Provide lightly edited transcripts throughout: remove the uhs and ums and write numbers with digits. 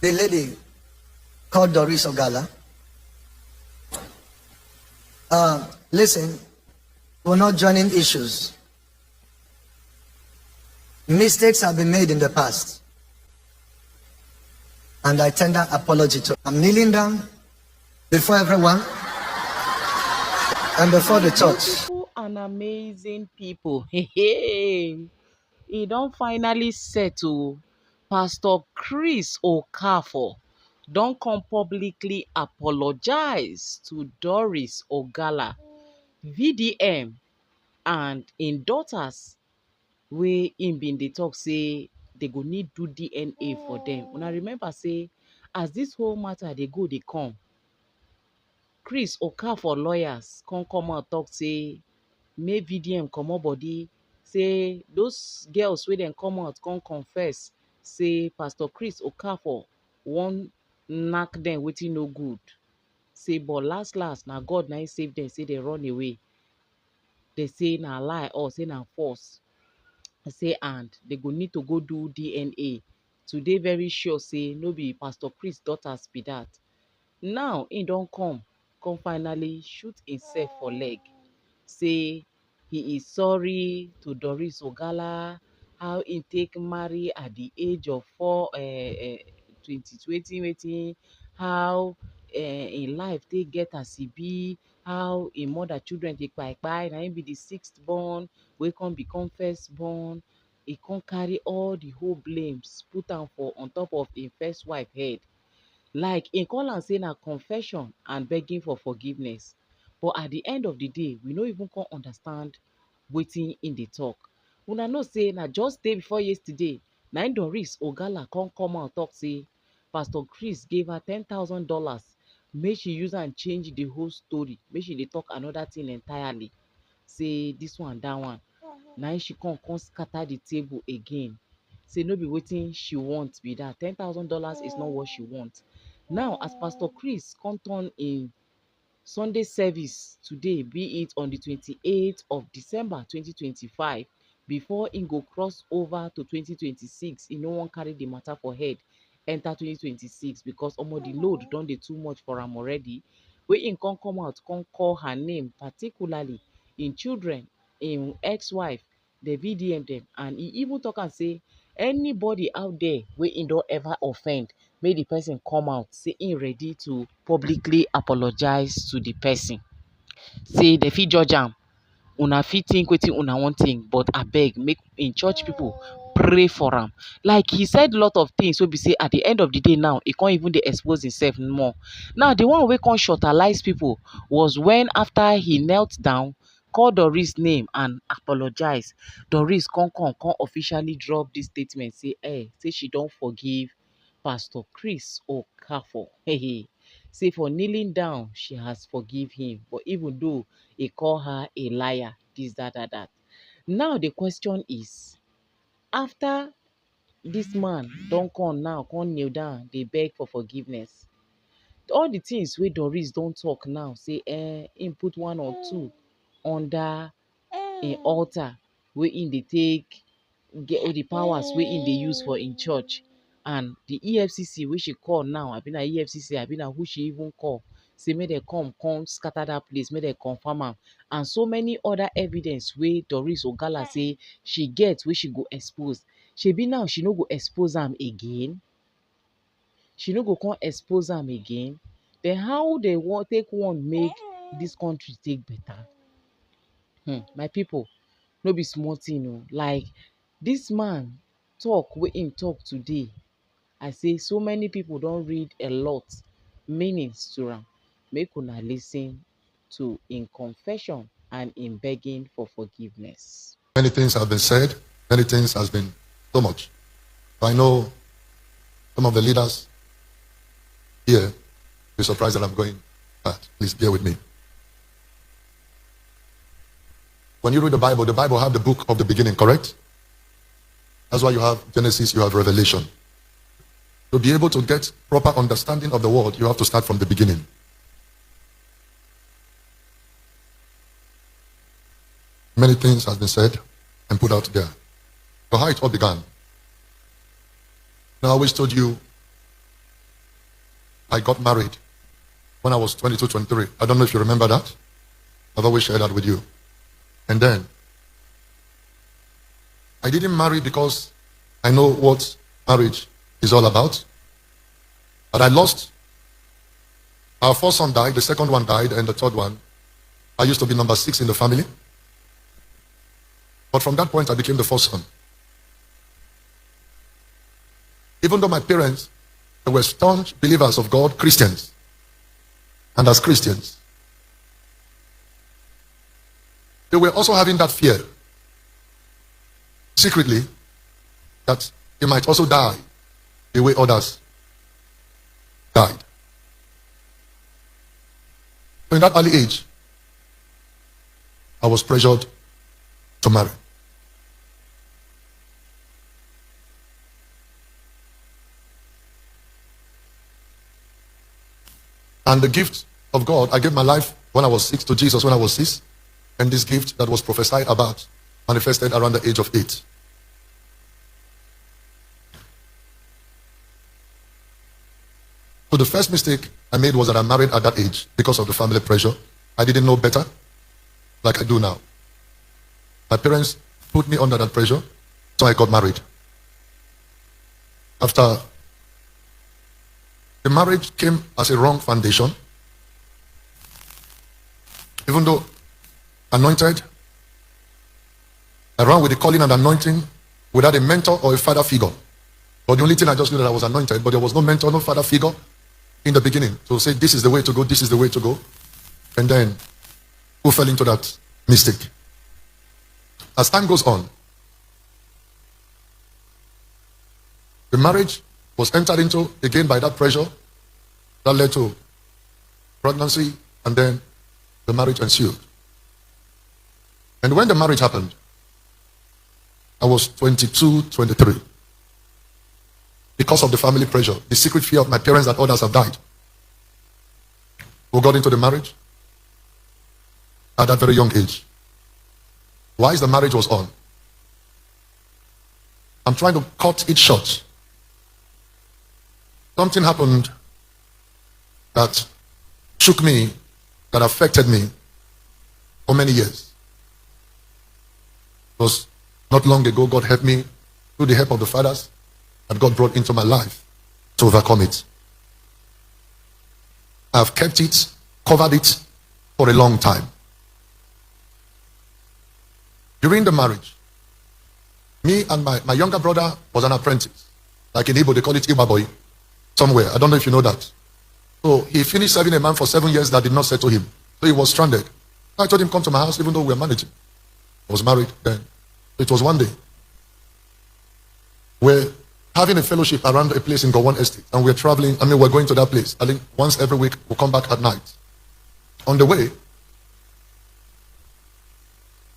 the lady called Doris Ogala. Listen, we're not joining issues. Mistakes have been made in the past, and I tender apology to. I'm kneeling down before everyone and before the church. Beautiful and amazing people. Hey, he don't finally settle. Pastor Chris Okafor don't come publicly apologize to Doris Ogala, VDM, and in daughters wey im bin dey talk say they go need do DNA for them. Una remember say as this whole matter dey go dey come, Chris Okafor lawyers come out talk say make VDM comot body, say those girls wey dem come out come confess say Pastor Chris Okafor wan knack dem wetin no good, say but last na God na im save dem, say dem run away. Dey say na lie or say na false. Say and they go need to go do DNA to dey very sure say no be Pastor Chris daughters be that. Now im don come finally shoot himself for leg, say he is sorry to Doris Ogala, how he take marry at the age of 2020 wetin, how im life take get as e be, how im mother children dey kpai, na im be the sixth born wey come become first born. He come carry all the whole blames put am for on top of im first wife head. Like im call am say na confession and begging for forgiveness, but at the end of the day we no even come understand wetin im dey talk. Una know say na just day before yesterday na im Doris Ogala come out talk say Pastor Chris gave her $10,000 make she use am change the whole story, make she dey talk another thing entirely, say this one that one. Na im she come scatter the table again, say no be wetin she want be that. $10,000 is not what she want. Now as Pastor Chris come turn im Sunday service today, be it on the 28th of December 2025, before im go cross over to 2026, e no wan carry the matter for head enter 2026 because omo the load don dey too much for am already. Wey im come out come call her name, particularly im children, im ex-wife, the VDM dem, and e even talk am say anybody out there wey im don ever offend, make the person come out, say im ready to publicly apologize to the person. Say dem fit judge am, una fit think wetin una wan think, but abeg make im church people pray for am. Like he said lot of things wey be say at the end of the day now e come even dey expose himself more. Now the one wey come shortalize people was when after he knelt down, call Doris name and apologize, Doris come officially drop this statement say say she don forgive Pastor Chris Okafor. Say for kneeling down she has forgive him, but even though he call her a liar, this that. Now the question is, after this man don come now come kneel down dey beg for forgiveness, all the things wey Doris don talk now, say im put one or two under im altar wey im dey take get all the powers wey im dey use for im church, and the EFCC wey she call now, abi na EFCC abi na who she even call, say make dem come scatter that place, make dem confirm am, and so many other evidence wey Doris Ogala say she get wey she go expose. Shebi now she no go expose am again? She no go come expose am again? Then how they wan make this country take better? My people, no be small thing o. Like this man talk wey im talk today, I say so many people don read a lot meanings to am. Make una lis ten to im confession and im begging for forgiveness. Many things have been said, many things has been so much. I know some of the leaders here be surprised that I'm going, but please bear with me. When you read the Bible have the book of the beginning, correct? That's why you have Genesis, you have Revelation. To be able to get proper understanding of the world, you have to start from the beginning. Many things have been said and put out there. So how it all began. Now I always told you I got married when I was 22, 23. I don't know if you remember that. I've always shared that with you. And then, I didn't marry because I know what marriage is all about. But I lost. Our first son died, the second one died, and the third one, I used to be number 6 in the family. But from that point, I became the first son. Even though my parents, they were staunch believers of God, Christians. And as Christians, they were also having that fear, secretly, that he might also die the way others died. So in that early age, I was pressured to marry. And the gift of God, I gave my life when I was 6 to Jesus when I was 6. And this gift that was prophesied about manifested around the age of 8. So the first mistake I made was that I married at that age because of the family pressure. I didn't know better like I do now. My parents put me under that pressure, so I got married. After the marriage came as a wrong foundation, even though anointed, I ran with the calling and anointing without a mentor or a father figure. But the only thing I just knew that I was anointed, but there was no mentor, no father figure in the beginning to say this is the way to go, this is the way to go. And then who fell into that mistake? As time goes on, the marriage was entered into again by that pressure that led to pregnancy, and then the marriage ensued. And when the marriage happened, I was 22, 23. Because of the family pressure, the secret fear of my parents that others have died. We got into the marriage at that very young age. Whilst the marriage was on, I'm trying to cut it short. Something happened that shook me, that affected me for many years. It was not long ago, God helped me through the help of the fathers that God brought into my life to overcome it. I've kept it, covered it for a long time. During the marriage, me and my younger brother was an apprentice. Like in Igbo, they call it Iba boy. Somewhere. I don't know if you know that. So he finished serving a man for 7 years that did not settle him. So he was stranded. I told him, come to my house, even though we were managing. I was married then. It was one day. We're having a fellowship around a place in Gowon Estate. And we're traveling. We're going to that place. I think once every week, we'll come back at night. On the way,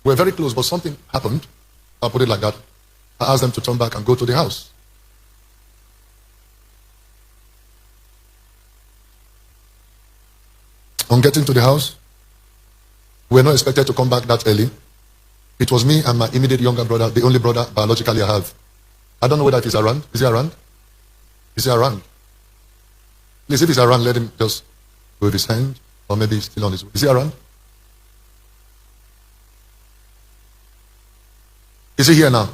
we're very close, but something happened. I'll put it like that. I asked them to turn back and go to the house. On getting to the house, we were not expected to come back that early. It was me and my immediate younger brother, the only brother biologically I have. I don't know whether he's around. Is he around? Is he around? Please, if he's around, let him just wave his hand, or maybe he's still on his way. Is he around? Is he here now?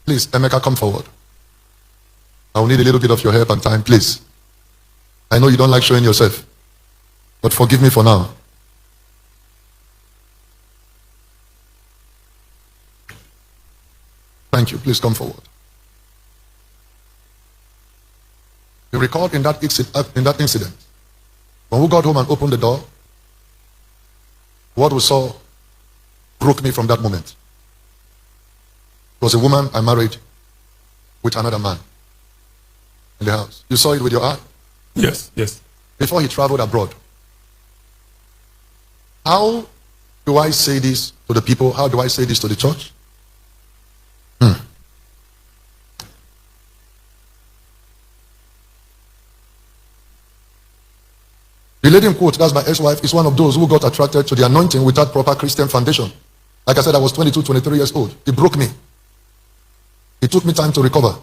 Please, Emeka, come forward. I will need a little bit of your help and time, please. I know you don't like showing yourself, but forgive me for now. Thank you. Please come forward. You recall in that incident, when we got home and opened the door, what we saw broke me from that moment. It was a woman I married with another man in the house. You saw it with your eye? Yes, yes. Before he traveled abroad. How do I say this to the people? How do I say this to the church? The lady in quote, that's my ex-wife, is one of those who got attracted to the anointing without proper Christian foundation. Like I said, I was 22, 23 years old. It broke me. It took me time to recover.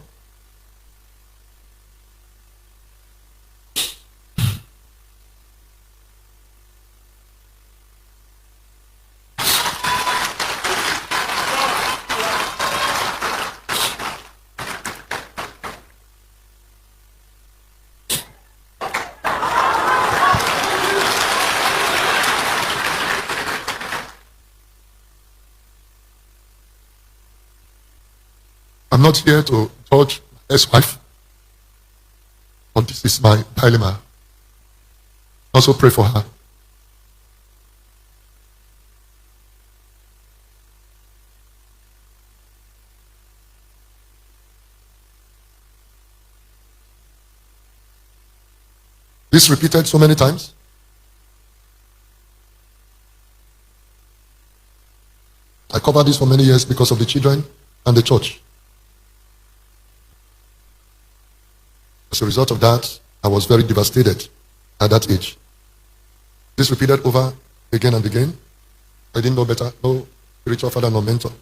not here to judge my ex-wife, but this is my dilemma. Also pray for her. This repeated so many times. I covered this for many years because of the children and the church. As a result of that, I was very devastated at that age. This repeated over again and again. I didn't know better, no spiritual father, no mentor.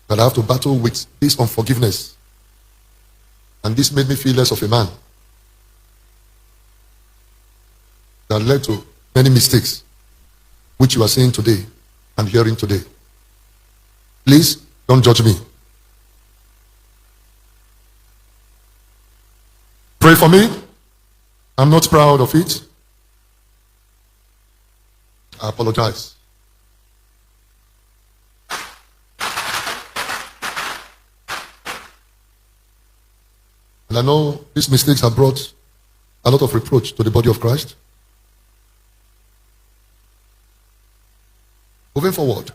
But I have to battle with this unforgiveness. And this made me feel less of a man. That led to many mistakes, which you are seeing today and hearing today. Please don't judge me. Pray for me. I'm not proud of it. I apologize. And I know these mistakes have brought a lot of reproach to the body of Christ. Moving forward,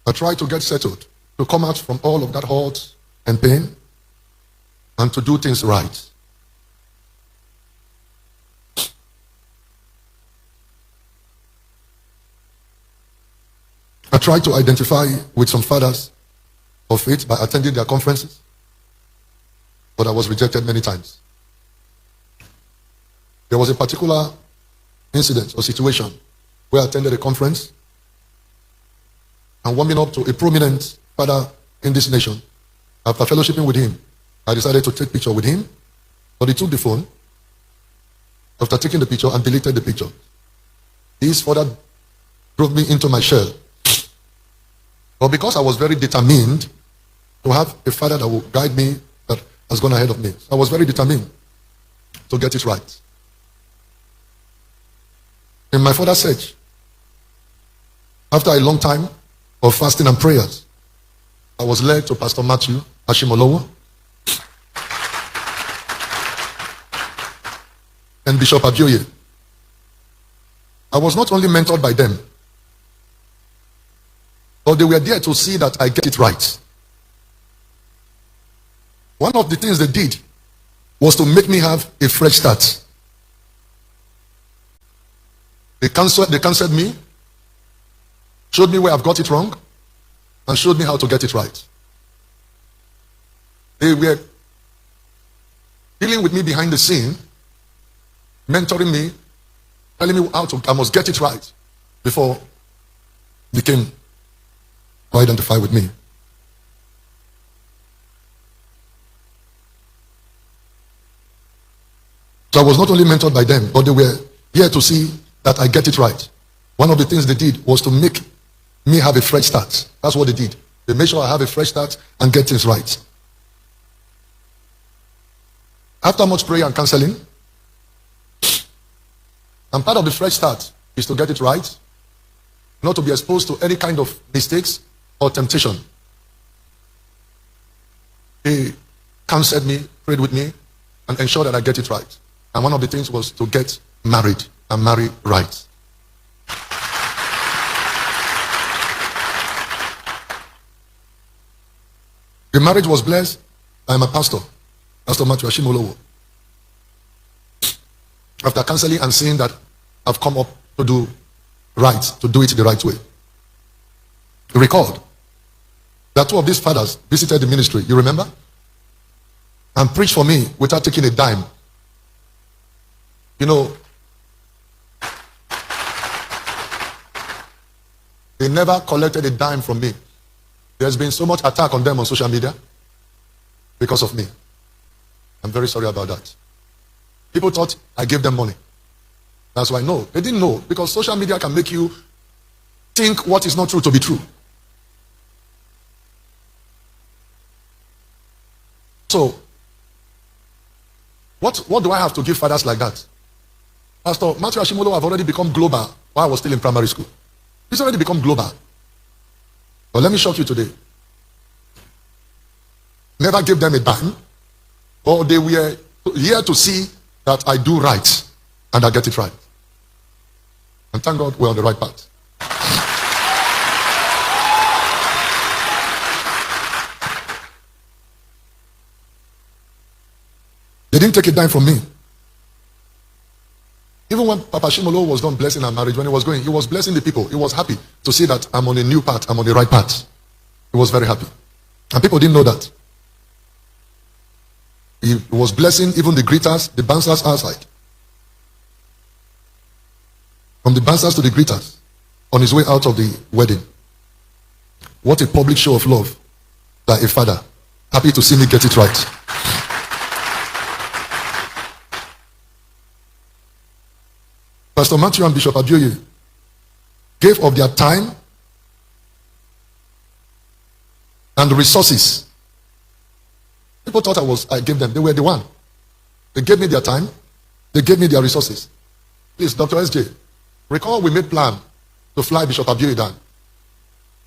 I try to get settled, to come out from all of that hurt and pain, and to do things right. I try to identify with some fathers of faith by attending their conferences, but I was rejected many times. There was a particular incident or situation where I attended a conference and warming up to a prominent father in this nation. After fellowshipping with him, I decided to take a picture with him, but he took the phone after taking the picture and deleted the picture. This further drove me into my shell. But because I was very determined to have a father that would guide me, that has gone ahead of me, I was very determined to get it right. In my further search, after a long time of fasting and prayers, I was led to Pastor Matthew Ashimolowo and Bishop Abioye. I was not only mentored by them, but they were there to see that I get it right. One of the things they did was to make me have a fresh start. They counseled me, showed me where I've got it wrong, and showed me how to get it right. They were dealing with me behind the scene, mentoring me, telling me how I must get it right before they came to identify with me. So I was not only mentored by them, but they were here to see that I get it right. One of the things they did was to make me have a fresh start. That's what they did. They made sure I have a fresh start and get things right. After much prayer and counseling, and part of the fresh start is to get it right, not to be exposed to any kind of mistakes or temptation. He counseled me, prayed with me, and ensured that I get it right. And one of the things was to get married and marry right. The marriage was blessed. I am a pastor, Pastor Matthew Ashimolowo. After counseling and seeing that I've come up to do right, to do it the right way. You recalled that two of these fathers visited the ministry, you remember? And preached for me without taking a dime. You know, they never collected a dime from me. There's been so much attack on them on social media because of me. I'm very sorry about that. People thought I gave them money. That's why no, they didn't know, because social media can make you think what is not true to be true. So, what do I have to give fathers like that? Pastor Matthew Ashimolowo have already become global while I was still in primary school. He's already become global. But let me shock you today. Never gave them a dime, or they were here to see that I do right and I get it right. And thank God we're on the right path. They didn't take a dime from me. Even when Papa Shimolo was done blessing our marriage, when he was going, he was blessing the people. He was happy to see that I'm on a new path, I'm on the right path. He was very happy. And people didn't know that. He was blessing even the greeters, the bouncers outside. From the bouncers to the greeters, on his way out of the wedding. What a public show of love. Like a father, happy to see me get it right. Pastor Matthew and Bishop Abioye gave of their time and resources. People thought I gave them. They were the one. They gave me their time. They gave me their resources. Please, Dr. SJ, recall we made plan to fly Bishop Abioye down.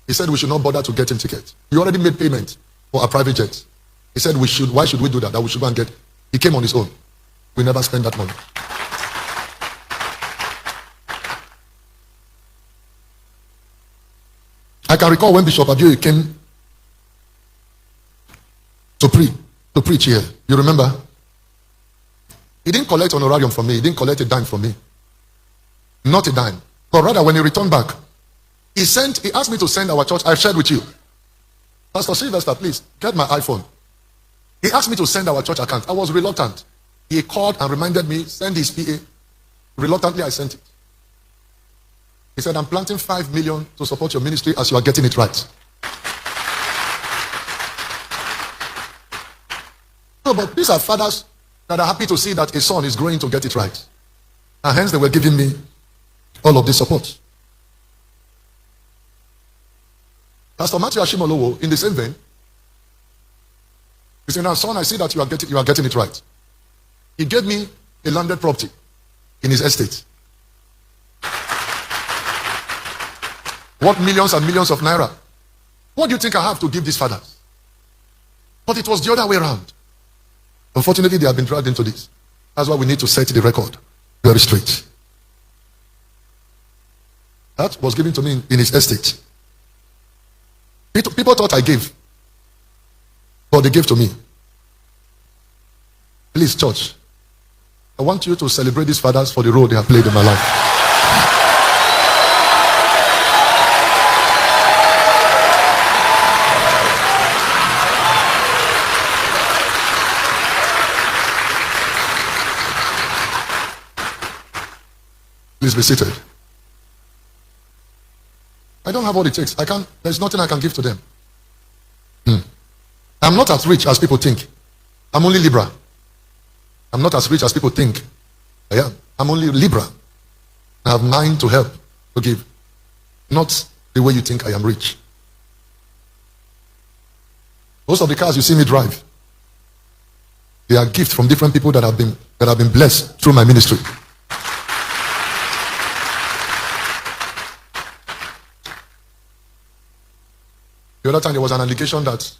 He said we should not bother to get him tickets. He already made payment for a private jet. He said why should we do that? That we should go and get. He came on his own. We never spent that money. I can recall when Bishop Abioye came to preach here. You remember? He didn't collect honorarium from me. He didn't collect a dime from me. Not a dime. But rather, when he returned back, he asked me to send our church. I shared with you. Pastor Sylvester, please, get my iPhone. He asked me to send our church account. I was reluctant. He called and reminded me, send his PA. Reluctantly, I sent it. He said, I'm planting 5 million to support your ministry as you are getting it right. No, but these are fathers that are happy to see that a son is growing to get it right. And hence they were giving me all of this support. Pastor Matthew Ashimolowo, in the same vein, he said, now son, I see that you are getting it right. He gave me a landed property in his estate. What millions and millions of naira? What do you think I have to give these fathers? But it was the other way around. Unfortunately, they have been dragged into this. That's why we need to set the record very straight. That was given to me in his estate. People thought I gave, but they gave to me. Please, church, I want you to celebrate these fathers for the role they have played in my life. Please be seated. I don't have what it takes. There's nothing I can give to them. I'm not as rich as people think. I'm only Libra. I'm not as rich as people think I am. I'm only Libra. I have 9 to help, to give. Not the way you think I am rich. Most of the cars you see me drive, they are gifts from different people that have been blessed through my ministry. The other time there was an allegation that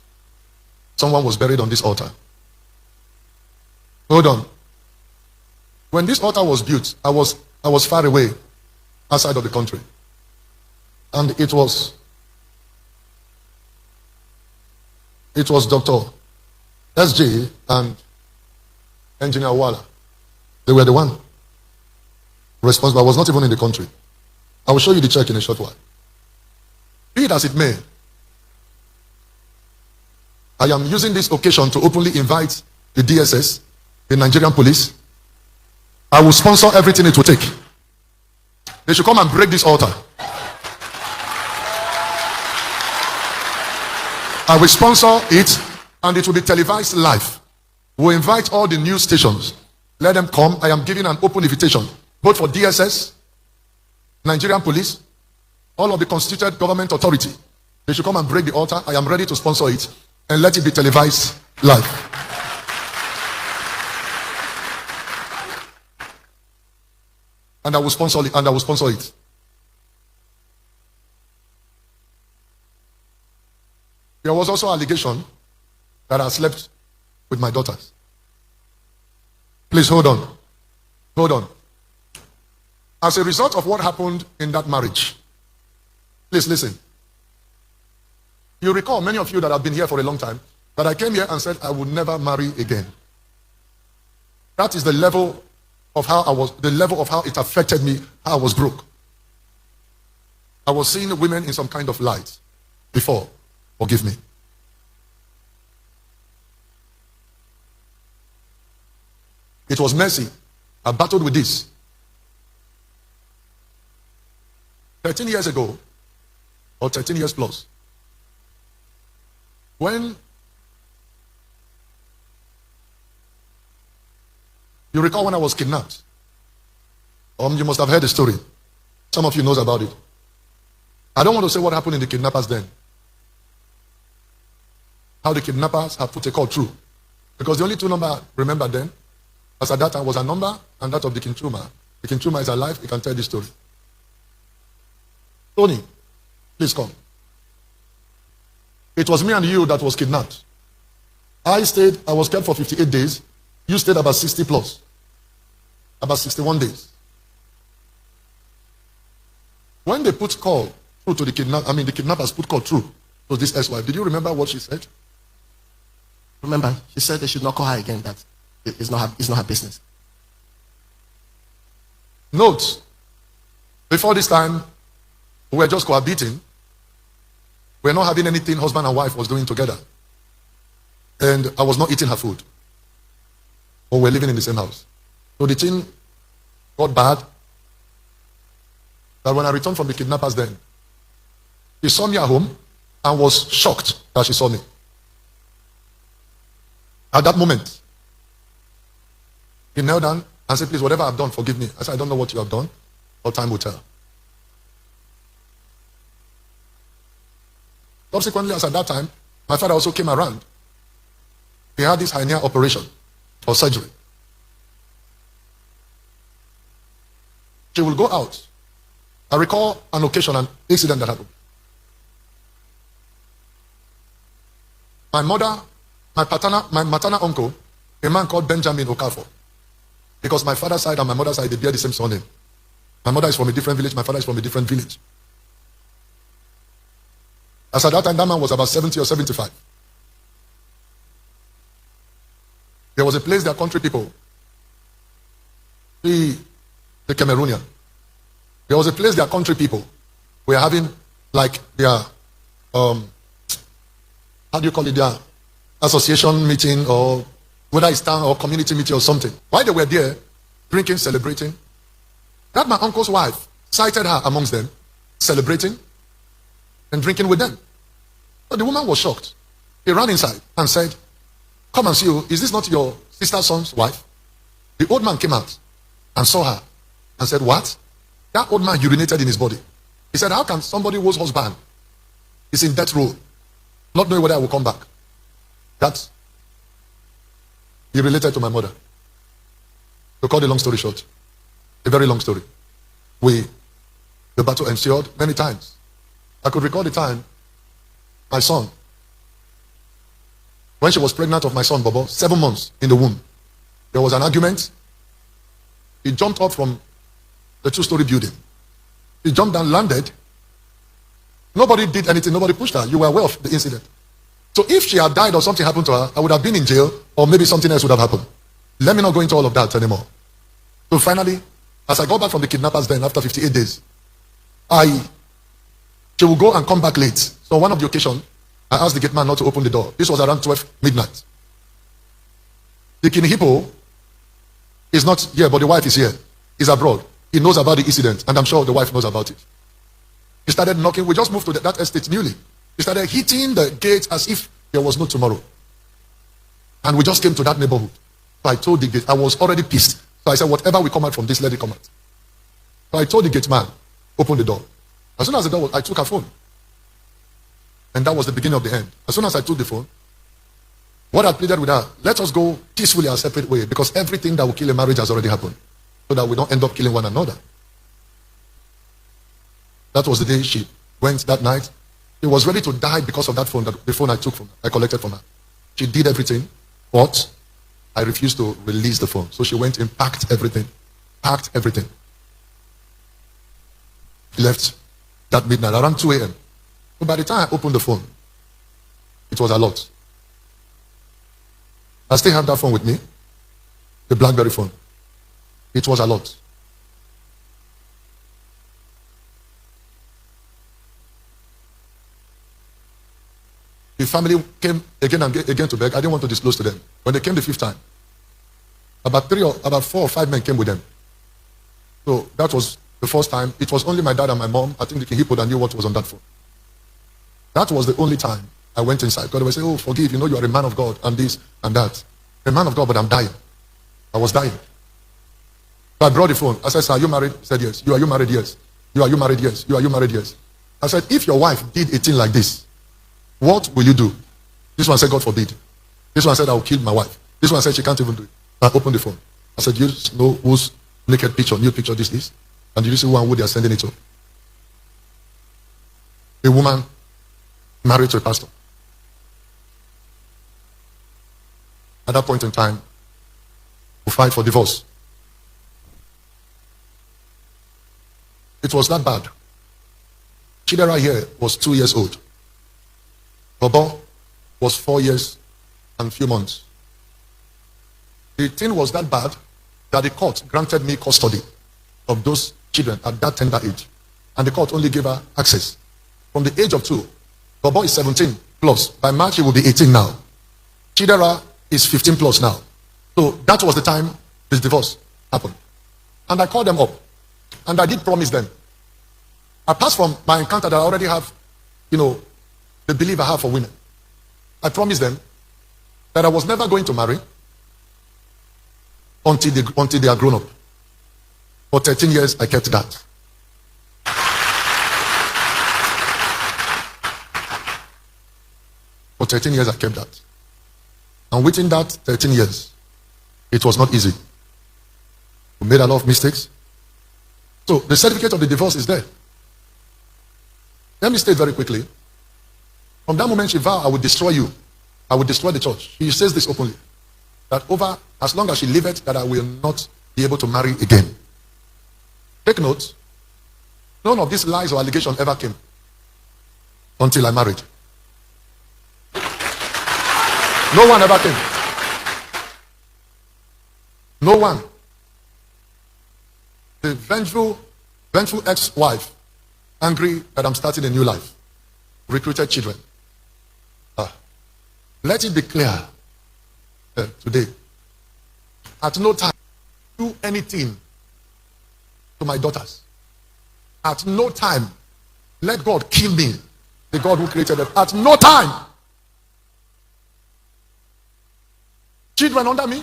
someone was buried on this altar. Hold on. When this altar was built, I was far away, outside of the country. And it was Dr. SJ and Engineer Wala. They were the one responsible. I was not even in the country. I will show you the check in a short while. Be it as it may, I am using this occasion to openly invite the DSS, the Nigerian police. I will sponsor everything it will take. They should come and break this altar. I will sponsor it, and it will be televised live. We'll invite all the news stations. Let them come. I am giving an open invitation, both for DSS, Nigerian police, all of the constituted government authority. They should come and break the altar. I am ready to sponsor it. And let it be televised live. And I will sponsor it. There was also allegation that I slept with my daughters. Please hold on. Hold on. As a result of what happened in that marriage, please listen. You recall, many of you that have been here for a long time, that I came here and said I would never marry again. That is the level of how it affected me, how I was broke. I was seeing women in some kind of light before. Forgive me. It was mercy. I battled with this. 13 years ago, or 13 years plus, when you recall when I was kidnapped, you must have heard the story. Some of you knows about it. I don't want to say what happened in the kidnappers then. How the kidnappers have put a call through. Because the only two numbers I remember then, as at that time, was a number and that of the Kinchuma. The Kinchuma is alive, he can tell this story. Tony, please come. It was me and you that was kidnapped. I was kept for 58 days. You stayed about 60 plus. About 61 days. When they put call through to the kidnappers put call through to this ex-wife, did you remember what she said? Remember, she said they should not call her again, that it's not her business. Note, before this time, we were just cohabiting. We were not having anything husband and wife was doing together. And I was not eating her food. But we were living in the same house. So the thing got bad. That when I returned from the kidnappers then, she saw me at home and was shocked that she saw me. At that moment, he knelt down and said, please, whatever I've done, forgive me. I said, I don't know what you have done, but time will tell. Subsequently, as at that time, my father also came around. He had this hernia operation or surgery. She will go out. I recall an occasion, an incident that happened. My maternal uncle, a man called Benjamin Okafor, because my father's side and my mother's side, they bear the same surname. My mother is from a different village, my father is from a different village. As at that time, that man was about 70 or 75. There was a place their country people, the Cameroonian, there was a place their country people were having like their, how do you call it, their association meeting, or whether it's town or community meeting or something. While they were there, drinking, celebrating, that my uncle's wife cited her amongst them, celebrating and drinking with them. So the woman was shocked. He ran inside and said, come and see you. Is this not your sister's son's wife? The old man came out and saw her and said, what? That old man urinated in his body. He said, how can somebody whose husband is in death row not knowing whether I will come back? That he related to my mother. To cut the long story short, a very long story. The battle ensured many times. I could recall the time my son, when she was pregnant of my son Bobo, 7 months in the womb, there was an argument. He jumped up from the 2-story building. He jumped down, landed. Nobody did anything, nobody pushed her. You were aware of the incident. So if she had died or something happened to her, I would have been in jail, or maybe something else would have happened. Let me not go into all of that anymore. So finally, as I got back from the kidnappers then, after 58 days, she will go and come back late. So one of the occasions, I asked the gate man not to open the door. This was around 12 midnight. The King Hippo is not here, but the wife is here. He's abroad. He knows about the incident, and I'm sure the wife knows about it. He started knocking. We just moved to that estate newly. He started hitting the gate as if there was no tomorrow. And we just came to that neighborhood. So I told the gate, I was already pissed. So I said, whatever will come out from this, let it come out. So I told the gate man, open the door. As soon as the door was, I took her phone. And that was the beginning of the end. As soon as I took the phone, what I pleaded with her, let us go peacefully our separate way, because everything that will kill a marriage has already happened. So that we don't end up killing one another. That was the day she went that night. She was ready to die because of that phone, the phone I took from her, I collected from her. She did everything, but I refused to release the phone. So she went and packed everything. She left that midnight around 2 a.m. So by the time I opened the phone, it was a lot. I still have that phone with me, the BlackBerry phone. It was a lot. The family came again and again to beg. I didn't want to disclose to them. When they came the 5th time, about 4 or 5 men came with them. So that was the first time. It was only my dad and my mom. I think the hippo that knew what was on that phone. That was the only time I went inside. God would say, oh, forgive, you know you are a man of God, and this and that. A man of God, but I'm dying. I was dying. So I brought the phone. I said, sir, are you married? He said, yes. Are you married? Yes. Are you married? Yes. Are you married? Yes. I said, if your wife did a thing like this, what will you do? This one said, God forbid. This one said, I will kill my wife. This one said, she can't even do it. I opened the phone. I said, you know whose naked picture, new picture this is? And did you see who they are sending it to? A woman married to a pastor. At that point in time, we fight for divorce. It was that bad. Chidera here was 2 years old. Bobo was 4 years and few months. The thing was that bad that the court granted me custody of those children at that tender age. And the court only gave her access from the age of 2. Bobo is 17 plus. By March, he will be 18 now. Chidera is 15 plus now. So that was the time this divorce happened. And I called them up. And I did promise them. Apart from my encounter that I already have, the belief I have for women. I promised them that I was never going to marry until they are grown up. For 13 years, I kept that. For 13 years, I kept that. And within that 13 years, it was not easy. We made a lot of mistakes. So the certificate of the divorce is there. Let me state very quickly. From that moment she vowed, I will destroy you. I will destroy the church. She says this openly. That as long as she liveth, that I will not be able to marry again. Take note. None of these lies or allegations ever came until I married. No one ever came. No one. The vengeful ex-wife, angry that I'm starting a new life, recruited children. Let it be clear today. At no time do anything to my daughters. At no time let God kill me, the God who created them. At no time. Children under me.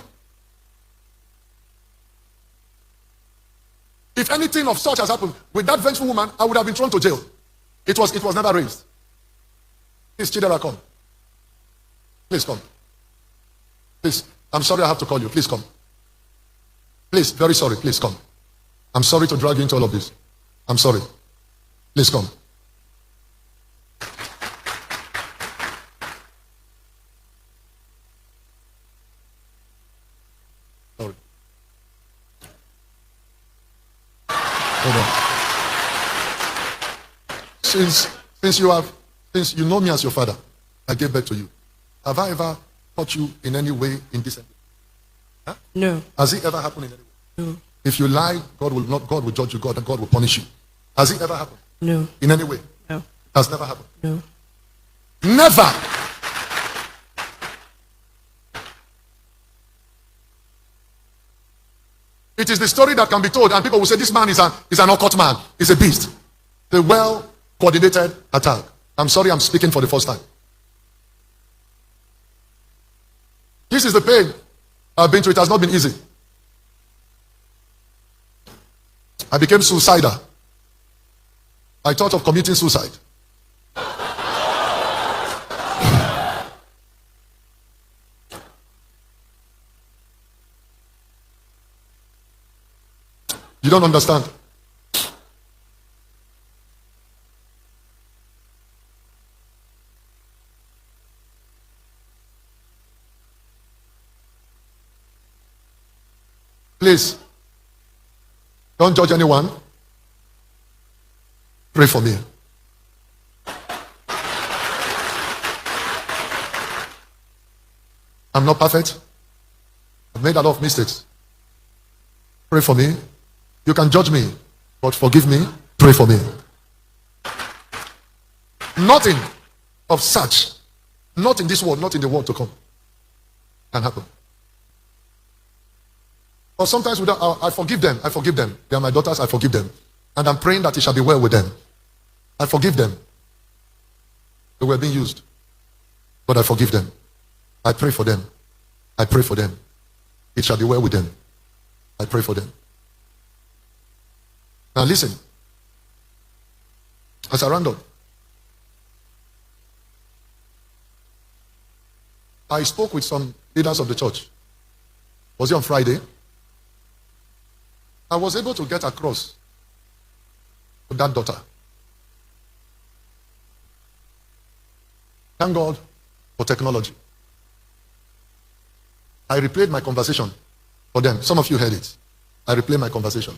If anything of such has happened with that vengeful woman, I would have been thrown to jail. It was never raised. Please, Chidera, come. Please come. Please, I'm sorry I have to call you. Please come. Please, very sorry. Please come. I'm sorry to drag you into all of this. I'm sorry. Please come. Sorry. Hold on. Since you know me as your father, I gave birth to you. Have I ever taught you in any way indecently? Huh? No. Has it ever happened in any way? No. If you lie, God will judge you, and God will punish you. Has it ever happened? No. In any way? No. Has never happened? No. Never. It is the story that can be told, and people will say, this man is an occult man. He's a beast. The well-coordinated attack. I'm sorry I'm speaking for the first time. This is the pain I've been through. It has not been easy. I became suicidal. I thought of committing suicide. You don't understand. Please, don't judge anyone. Pray for me. I'm not perfect. I've made a lot of mistakes. Pray for me. You can judge me, but forgive me. Pray for me. Nothing of such, not in this world, not in the world to come, can happen. But sometimes I forgive them. I forgive them. They are my daughters. I forgive them. And I'm praying that it shall be well with them. I forgive them. They were being used. But I forgive them. I pray for them. I pray for them. It shall be well with them. I pray for them. Now listen. As I round up, I spoke with some leaders of the church. Was it on Friday? I was able to get across to that daughter. Thank God for technology. I replayed my conversation for them. Some of you heard it. I replayed my conversation.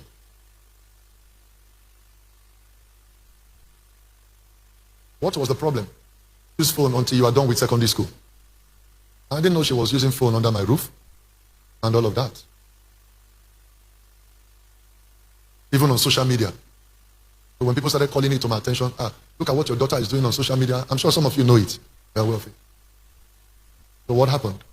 What was the problem? Use phone until you are done with secondary school. I didn't know she was using phone under my roof and all of that. Even on social media. So when people started calling it to my attention, look at what your daughter is doing on social media. I'm sure some of you know it. They are wealthy. So what happened?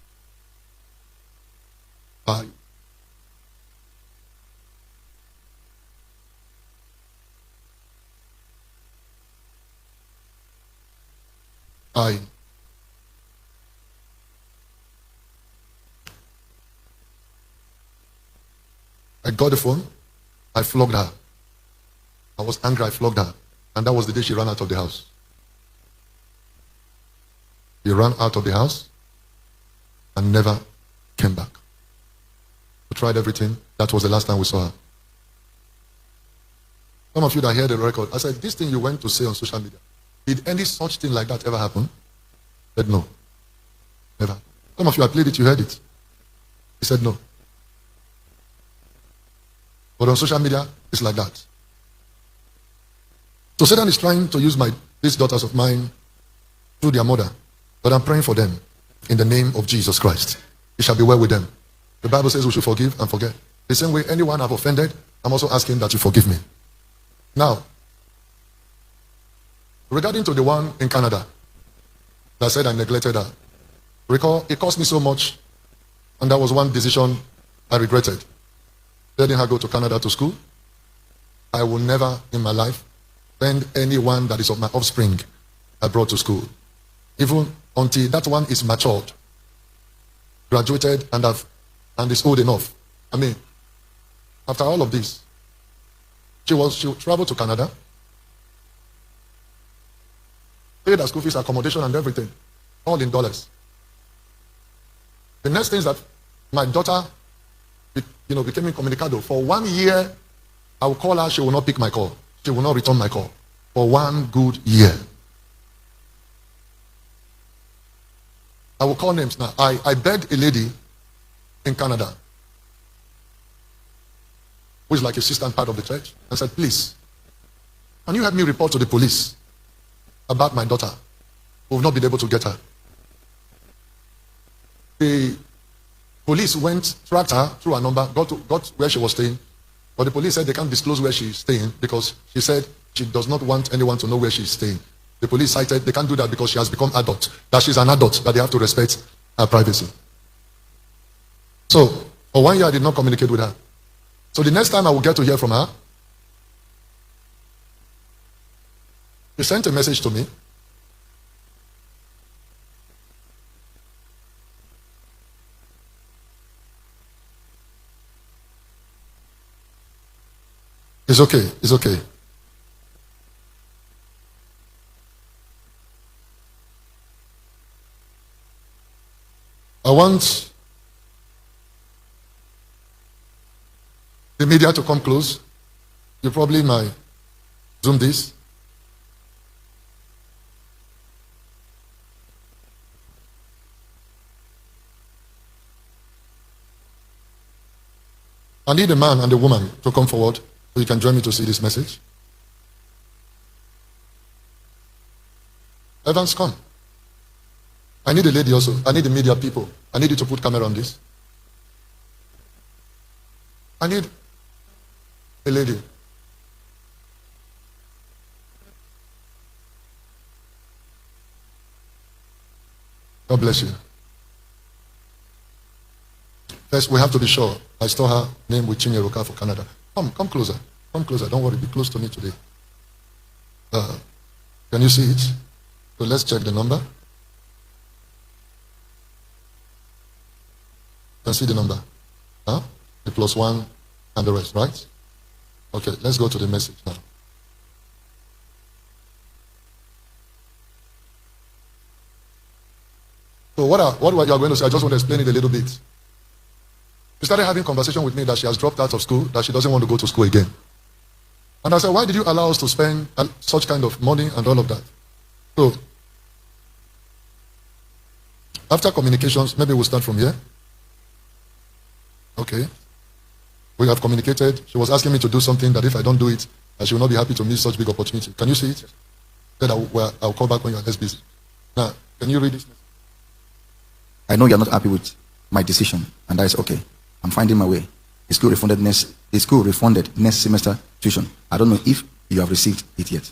I got the phone. I flogged her. I was angry. I flogged her. And that was the day she ran out of the house. She ran out of the house and never came back. We tried everything. That was the last time we saw her. Some of you that hear the record, I said, this thing you went to say on social media, did any such thing like that ever happen? He said, no. Never. Some of you, I played it, you heard it. He said, no. But on social media, it's like that. So Satan is trying to use these daughters of mine through their mother. But I'm praying for them in the name of Jesus Christ. It shall be well with them. The Bible says we should forgive and forget. The same way anyone I've offended, I'm also asking that you forgive me. Now, regarding to the one in Canada that said I neglected her, recall, it cost me so much, and that was one decision I regretted. Letting her go to Canada to school. I will never in my life send anyone that is of my offspring I brought to school. Even until that one is matured, graduated, and is old enough. I mean, after all of this, she traveled to Canada, paid her school fees, accommodation, and everything, all in dollars. The next thing is that my daughter, became incommunicado. For 1 year, I will call her, she will not pick my call. She will not return my call. For 1 good year. I will call names now. I begged a lady in Canada, who is like a sister and part of the church, and said, please, can you help me report to the police about my daughter? We will not be able to get her. The police tracked her through her number, got where she was staying, but the police said they can't disclose where she's staying because she said she does not want anyone to know where she's staying. The police cited they can't do that because she has become adult, that she's an adult, that they have to respect her privacy. So, for 1 year I did not communicate with her. So the next time I will get to hear from her, she sent a message to me. It's okay. It's okay. I want the media to come close. You probably might zoom this. I need a man and a woman to come forward so you can join me to see this message. Evans, come. I need a lady also. I need the media people. I need you to put camera on this. I need a lady. God bless you. First, we have to be sure. I store her name with Chris Okafor for Canada. Come closer. Come closer. Don't worry. Be close to me today. Can you see it? So let's check the number. Can see the number? Huh? The +1 and the rest, right? Okay, let's go to the message now. So what you are going to say, I just want to explain it a little bit. She started having conversation with me that she has dropped out of school, that she doesn't want to go to school again. And I said, why did you allow us to spend such kind of money and all of that? So, after communications, maybe we'll start from here. Okay. We have communicated. She was asking me to do something that if I don't do it, she will not be happy to miss such big opportunity. Can you see it? Then I'll call back when you're less busy. Now, can you read this? I know you're not happy with my decision, and that is okay. I'm finding my way. The school refunded next semester tuition. I don't know if you have received it yet.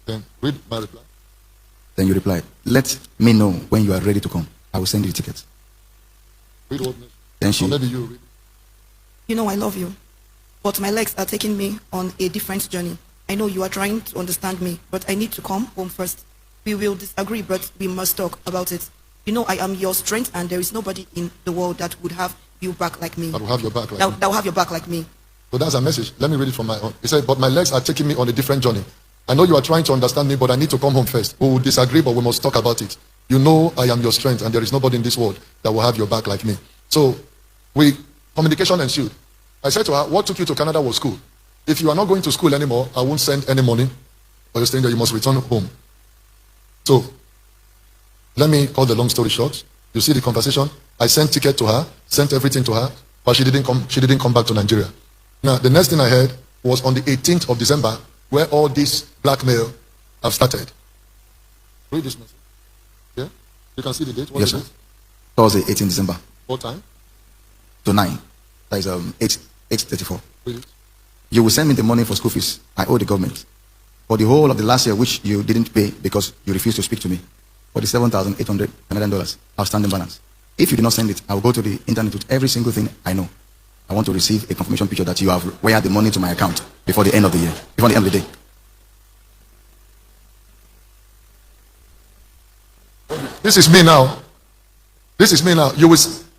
Then read my reply. Then you replied, let me know when you are ready to come. I will send you the tickets. Read what? Then she... Or maybe you read. You know I love you, but my legs are taking me on a different journey. I know you are trying to understand me, but I need to come home first. We will disagree, but we must talk about it. You know I am your strength, and there is nobody in the world that would have you back like me. That will have your back like me. That will have your back like me. So that's a message. Let me read it from my own. He said, but my legs are taking me on a different journey. I know you are trying to understand me, but I need to come home first. We will disagree, but we must talk about it. You know I am your strength, and there is nobody in this world that will have your back like me. So communication ensued. I said to her, what took you to Canada was school. If you are not going to school anymore, I won't send any money. But you're saying that you must return home. So let me cut the long story short. You see the conversation. I sent ticket to her, sent everything to her, but she didn't come back to Nigeria. Now, the next thing I heard was on the 18th of December, where all this blackmail have started. Read this message. Yeah? You can see the date. What yes, is sir. it? Thursday, 18 December. What time? To 9. That is 8:34. Read it. You will send me the money for school fees. I owe the government. For the whole of the last year, which you didn't pay because you refused to speak to me. For the $7,800 Canadian outstanding balance. If you do not send it, I will go to the internet with every single thing I know. I want to receive a confirmation picture that you have wired the money to my account before the end of the year, before the end of the day. This is me now. This is me now.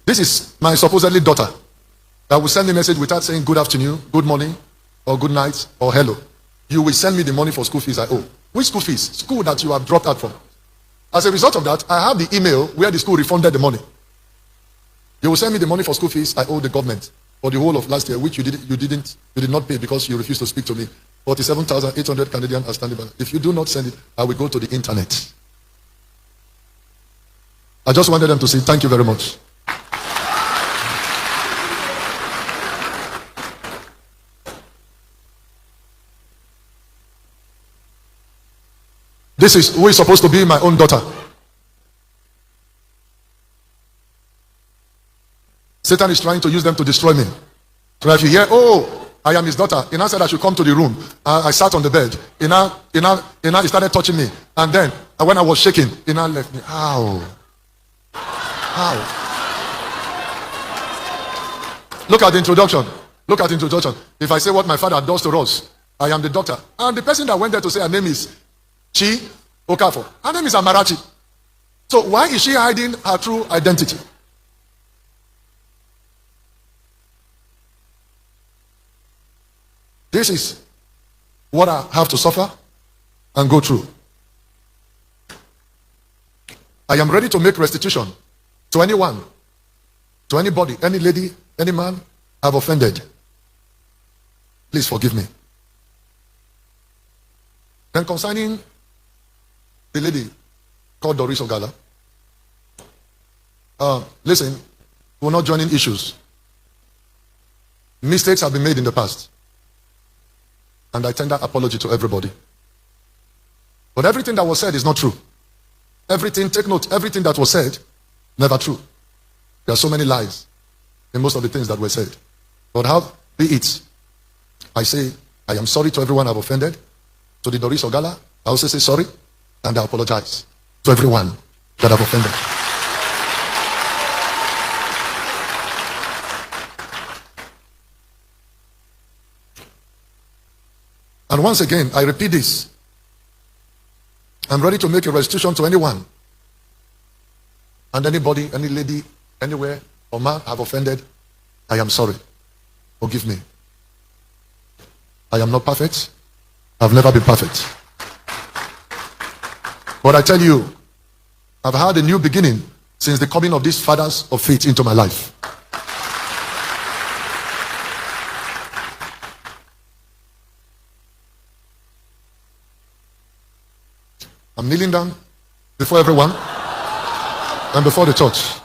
This is my supposedly daughter that will send me a message without saying good afternoon, good morning, or good night, or hello. You will send me the money for school fees I owe. Which school fees? School that you have dropped out from. As a result of that, I have the email where the school refunded the money. You will send me the money for school fees I owe the government for the whole of last year, which you did not pay because you refused to speak to me. 47,800 Canadian outstanding balance. If you do not send it, I will go to the internet. I just wanted them to say thank you very much. This is who is supposed to be my own daughter. Satan is trying to use them to destroy me. So if you hear, oh, I am his daughter, he now said I should come to the room. I sat on the bed. He started touching me. And then, when I was shaking, he now left me. How? Look at the introduction. Look at the introduction. If I say what my father does to us, I am the doctor. And the person that went there to say her name is Chris Okafor. Her name is Amarachi. So why is she hiding her true identity? This is what I have to suffer and go through. I am ready to make restitution to anyone, to anybody, any lady, any man I've offended. Please forgive me. Then concerning the lady called Doris Ogala, listen, we're not joining issues. Mistakes have been made in the past. And I tender apology to everybody. But everything that was said is not true. Everything, take note, everything that was said, never true. There are so many lies in most of the things that were said. But how be it? I say, I am sorry to everyone I've offended. To the Doris Ogala, I also say sorry, and I apologize to everyone that I've offended. And once again, I repeat this. I'm ready to make a restitution to anyone and anybody, any lady, anywhere, or man I've offended. I am sorry. Forgive me. I am not perfect. I've never been perfect. But I tell you, I've had a new beginning since the coming of these fathers of faith into my life. I'm kneeling down before everyone and before the church.